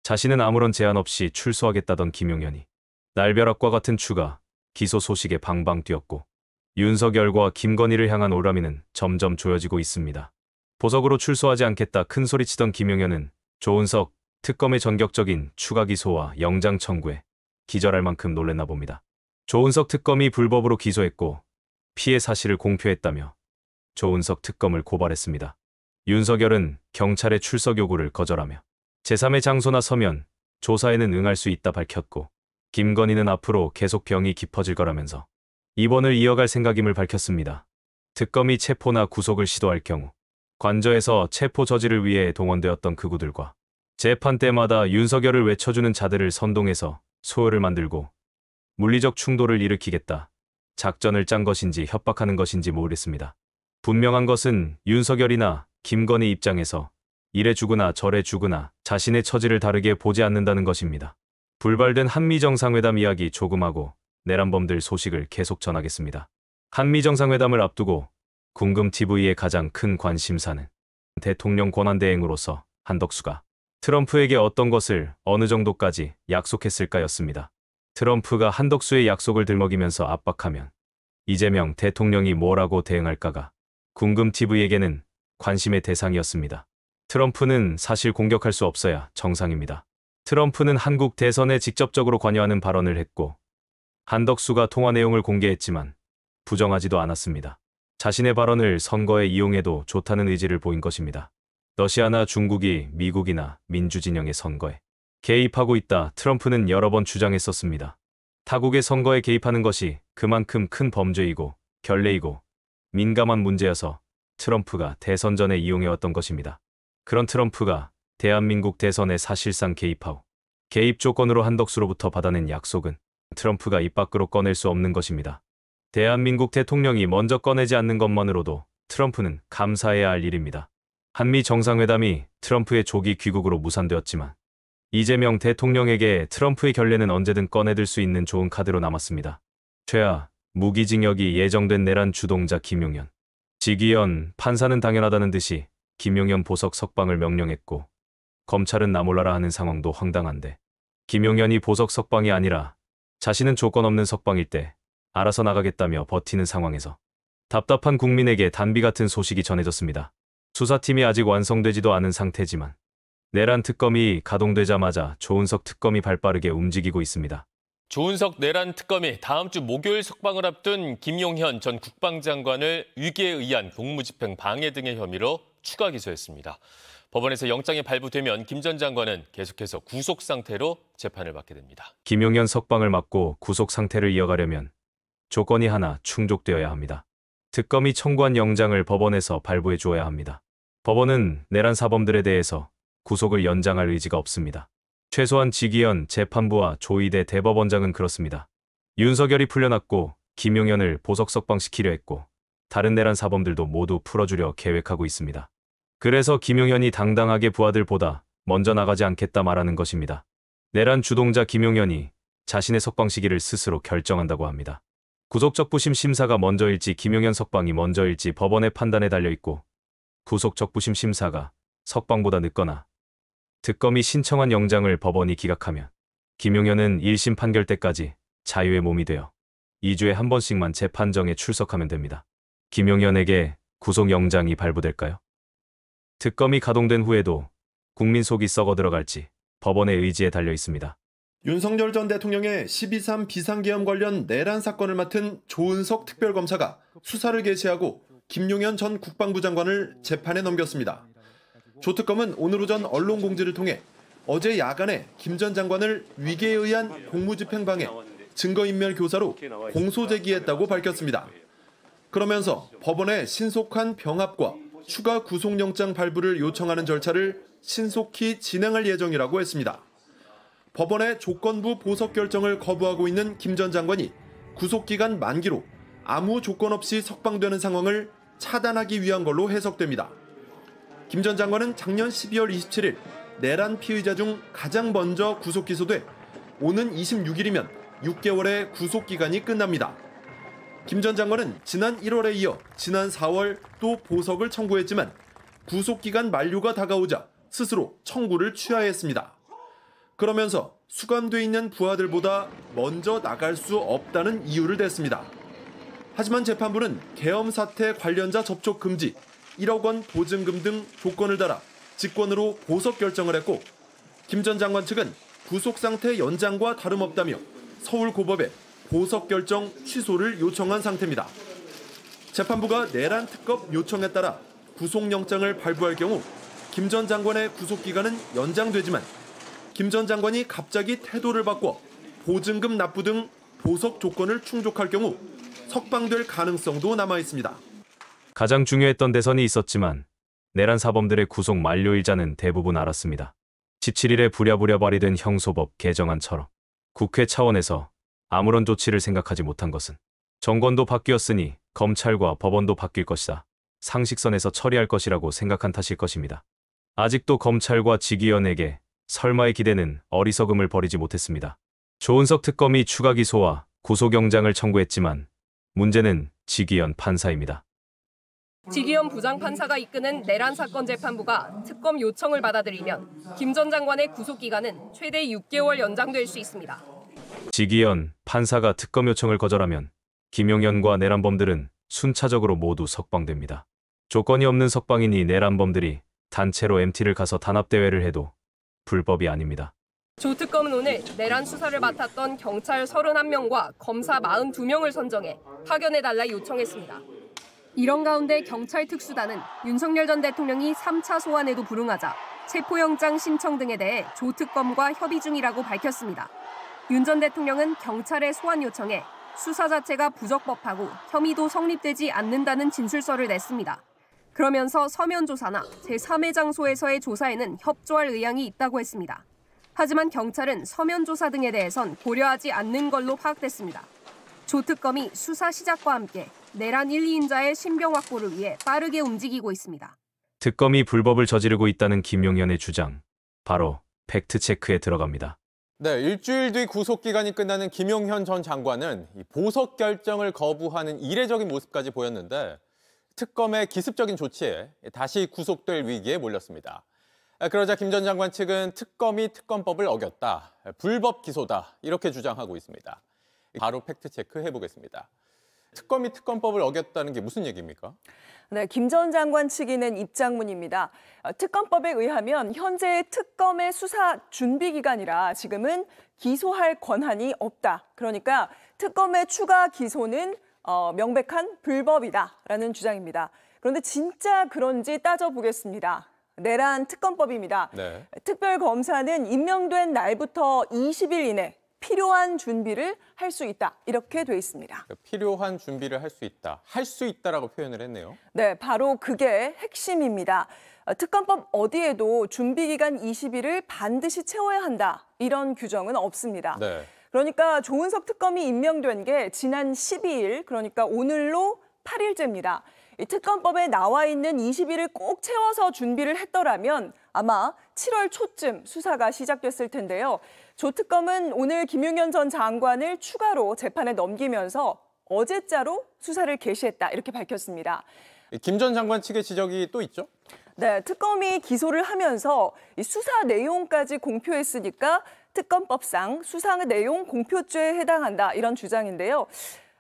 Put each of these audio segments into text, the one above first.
자신은 아무런 제한 없이 출소하겠다던 김용현이 날벼락과 같은 추가, 기소 소식에 방방 뛰었고 윤석열과 김건희를 향한 올라미는 점점 조여지고 있습니다. 보석으로 출소하지 않겠다 큰 소리치던 김용현은 조은석 특검의 전격적인 추가 기소와 영장 청구에 기절할 만큼 놀랬나 봅니다. 조은석 특검이 불법으로 기소했고 피해 사실을 공표했다며 조은석 특검을 고발했습니다. 윤석열은 경찰의 출석 요구를 거절하며 제3의 장소나 서면 조사에는 응할 수 있다 밝혔고 김건희는 앞으로 계속 병이 깊어질 거라면서 입원을 이어갈 생각임을 밝혔습니다. 특검이 체포나 구속을 시도할 경우 관저에서 체포 저지를 위해 동원되었던 극우들과 재판 때마다 윤석열을 외쳐주는 자들을 선동해서 소요를 만들고 물리적 충돌을 일으키겠다. 작전을 짠 것인지 협박하는 것인지 모르겠습니다. 분명한 것은 윤석열이나 김건희 입장에서 이래 주거나 저래 주거나 자신의 처지를 다르게 보지 않는다는 것입니다. 불발된 한미정상회담 이야기 조금 하고 내란범들 소식을 계속 전하겠습니다. 한미정상회담을 앞두고 궁금TV의 가장 큰 관심사는 대통령 권한대행으로서 한덕수가 트럼프에게 어떤 것을 어느 정도까지 약속했을까였습니다. 트럼프가 한덕수의 약속을 들먹이면서 압박하면 이재명 대통령이 뭐라고 대응할까가 궁금TV에게는 관심의 대상이었습니다. 트럼프는 사실 공격할 수 없어야 정상입니다. 트럼프는 한국 대선에 직접적으로 관여하는 발언을 했고 한덕수가 통화 내용을 공개했지만 부정하지도 않았습니다. 자신의 발언을 선거에 이용해도 좋다는 의지를 보인 것입니다. 러시아나 중국이 미국이나 민주진영의 선거에 개입하고 있다 트럼프는 여러 번 주장했었습니다. 타국의 선거에 개입하는 것이 그만큼 큰 범죄이고 결례이고 민감한 문제여서 트럼프가 대선 전에 이용해왔던 것입니다. 그런 트럼프가 대한민국 대선에 사실상 개입하고 개입 조건으로 한덕수로부터 받아낸 약속은 트럼프가 입 밖으로 꺼낼 수 없는 것입니다. 대한민국 대통령이 먼저 꺼내지 않는 것만으로도 트럼프는 감사해야 할 일입니다. 한미 정상회담이 트럼프의 조기 귀국으로 무산되었지만 이재명 대통령에게 트럼프의 결례는 언제든 꺼내들 수 있는 좋은 카드로 남았습니다. 최하 무기징역이 예정된 내란 주동자 김용현. 지기현 판사는 당연하다는 듯이 김용현 보석 석방을 명령했고 검찰은 나몰라라 하는 상황도 황당한데 김용현이 보석 석방이 아니라 자신은 조건 없는 석방일 때 알아서 나가겠다며 버티는 상황에서 답답한 국민에게 단비 같은 소식이 전해졌습니다. 수사팀이 아직 완성되지도 않은 상태지만 내란 특검이 가동되자마자 조은석 특검이 발빠르게 움직이고 있습니다. 조은석 내란 특검이 다음 주 목요일 석방을 앞둔 김용현 전 국방장관을 위계에 의한 공무집행 방해 등의 혐의로 추가 기소했습니다. 법원에서 영장이 발부되면 김 전 장관은 계속해서 구속 상태로 재판을 받게 됩니다. 김용현 석방을 막고 구속 상태를 이어가려면 조건이 하나 충족되어야 합니다. 특검이 청구한 영장을 법원에서 발부해 주어야 합니다. 법원은 내란 사범들에 대해서 구속을 연장할 의지가 없습니다. 최소한 지기현 재판부와 조희대 대법원장은 그렇습니다. 윤석열이 풀려났고 김용현을 보석 석방시키려 했고 다른 내란 사범들도 모두 풀어주려 계획하고 있습니다. 그래서 김용현이 당당하게 부하들보다 먼저 나가지 않겠다 말하는 것입니다. 내란 주동자 김용현이 자신의 석방 시기를 스스로 결정한다고 합니다. 구속적부심 심사가 먼저일지 김용현 석방이 먼저일지 법원의 판단에 달려있고 구속적부심 심사가 석방보다 늦거나 특검이 신청한 영장을 법원이 기각하면 김용현은 1심 판결 때까지 자유의 몸이 되어 2주에 한 번씩만 재판정에 출석하면 됩니다. 김용현에게 구속영장이 발부될까요? 특검이 가동된 후에도 국민 속이 썩어 들어갈지 법원의 의지에 달려 있습니다. 윤석열 전 대통령의 12.3 비상계엄 관련 내란 사건을 맡은 조은석 특별검사가 수사를 개시하고 김용현 전 국방부 장관을 재판에 넘겼습니다. 조 특검은 오늘 오전 언론 공지를 통해 어제 야간에 김 전 장관을 위계에 의한 공무집행방해, 증거인멸 교사로 공소 제기했다고 밝혔습니다. 그러면서 법원에 신속한 병합과 추가 구속영장 발부를 요청하는 절차를 신속히 진행할 예정이라고 했습니다. 법원의 조건부 보석 결정을 거부하고 있는 김 전 장관이 구속기간 만기로 아무 조건 없이 석방되는 상황을 차단하기 위한 걸로 해석됩니다. 김 전 장관은 작년 12월 27일 내란 피의자 중 가장 먼저 구속 기소돼 오는 26일이면 6개월의 구속기간이 끝납니다. 김 전 장관은 지난 1월에 이어 지난 4월 또 보석을 청구했지만 구속기간 만료가 다가오자 스스로 청구를 취하했습니다. 그러면서 수감돼 있는 부하들보다 먼저 나갈 수 없다는 이유를 댔습니다. 하지만 재판부는 계엄 사태 관련자 접촉 금지, 1억 원 보증금 등 조건을 달아 직권으로 보석 결정을 했고, 김 전 장관 측은 구속 상태 연장과 다름없다며 서울고법에 보석 결정 취소를 요청한 상태입니다. 재판부가 내란 특검 요청에 따라 구속영장을 발부할 경우 김 전 장관의 구속기간은 연장되지만, 김 전 장관이 갑자기 태도를 바꿔 보증금 납부 등 보석 조건을 충족할 경우 석방될 가능성도 남아 있습니다. 가장 중요했던 대선이 있었지만 내란 사범들의 구속 만료일자는 대부분 알았습니다. 17일에 부랴부랴 발의된 형소법 개정안처럼 국회 차원에서 아무런 조치를 생각하지 못한 것은 정권도 바뀌었으니 검찰과 법원도 바뀔 것이다, 상식선에서 처리할 것이라고 생각한 탓일 것입니다. 아직도 검찰과 지기현에게 설마의 기대는 어리석음을 버리지 못했습니다. 조은석 특검이 추가 기소와 구속영장을 청구했지만 문제는 지기현 판사입니다. 지기현 부장판사가 이끄는 내란 사건 재판부가 특검 요청을 받아들이면 김 전 장관의 구속기간은 최대 6개월 연장될 수 있습니다. 지기현 판사가 특검 요청을 거절하면 김용현과 내란범들은 순차적으로 모두 석방됩니다. 조건이 없는 석방이니 내란범들이 단체로 MT를 가서 단합대회를 해도 불법이 아닙니다. 조 특검은 오늘 내란 수사를 맡았던 경찰 31명과 검사 42명을 선정해 파견해달라 요청했습니다. 이런 가운데 경찰 특수단은 윤석열 전 대통령이 3차 소환에도 불응하자 체포영장 신청 등에 대해 조 특검과 협의 중이라고 밝혔습니다. 윤 전 대통령은 경찰의 소환 요청에 수사 자체가 부적법하고 혐의도 성립되지 않는다는 진술서를 냈습니다. 그러면서 서면 조사나 제3의 장소에서의 조사에는 협조할 의향이 있다고 했습니다. 하지만 경찰은 서면 조사 등에 대해선 고려하지 않는 걸로 파악됐습니다. 조 특검이 수사 시작과 함께 내란 1, 2인자의 신병 확보를 위해 빠르게 움직이고 있습니다. 특검이 불법을 저지르고 있다는 김용현의 주장, 바로 팩트체크에 들어갑니다. 네, 일주일 뒤 구속기간이 끝나는 김용현 전 장관은 이 보석 결정을 거부하는 이례적인 모습까지 보였는데 특검의 기습적인 조치에 다시 구속될 위기에 몰렸습니다. 그러자 김 전 장관 측은 특검이 특검법을 어겼다, 불법 기소다 이렇게 주장하고 있습니다. 바로 팩트체크 해보겠습니다. 특검이 특검법을 어겼다는 게 무슨 얘기입니까? 네, 김 전 장관 측이 낸 입장문입니다. 특검법에 의하면 현재 특검의 수사 준비 기간이라 지금은 기소할 권한이 없다. 그러니까 특검의 추가 기소는 명백한 불법이다라는 주장입니다. 그런데 진짜 그런지 따져보겠습니다. 내란 특검법입니다. 네. 특별검사는 임명된 날부터 20일 이내 필요한 준비를 할 수 있다. 이렇게 돼 있습니다. 필요한 준비를 할 수 있다. 할 수 있다라고 표현을 했네요. 네, 바로 그게 핵심입니다. 특검법 어디에도 준비기간 20일을 반드시 채워야 한다. 이런 규정은 없습니다. 네. 그러니까 조은석 특검이 임명된 게 지난 12일, 그러니까 오늘로 8일째입니다. 이 특검법에 나와 있는 20일을 꼭 채워서 준비를 했더라면 아마 7월 초쯤 수사가 시작됐을 텐데요. 조 특검은 오늘 김용현 전 장관을 추가로 재판에 넘기면서 어제자로 수사를 개시했다 이렇게 밝혔습니다. 김 전 장관 측의 지적이 또 있죠? 네, 특검이 기소를 하면서 이 수사 내용까지 공표했으니까 특검법상 수사 내용 공표죄에 해당한다 이런 주장인데요.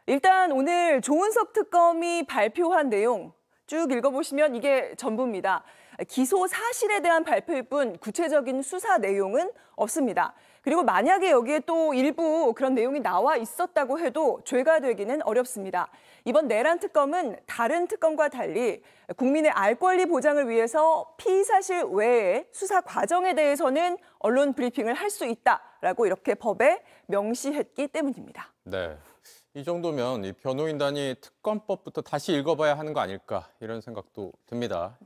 일단 오늘 조은석 특검이 발표한 내용 쭉 읽어보시면 이게 전부입니다. 기소 사실에 대한 발표일 뿐 구체적인 수사 내용은 없습니다. 그리고 만약에 여기에 또 일부 그런 내용이 나와 있었다고 해도 죄가 되기는 어렵습니다. 이번 내란 특검은 다른 특검과 달리 국민의 알 권리 보장을 위해서 피의 사실 외에 수사 과정에 대해서는 언론 브리핑을 할 수 있다라고 이렇게 법에 명시했기 때문입니다. 네. 이 정도면 이 변호인단이 특검법부터 다시 읽어봐야 하는 거 아닐까 이런 생각도 듭니다.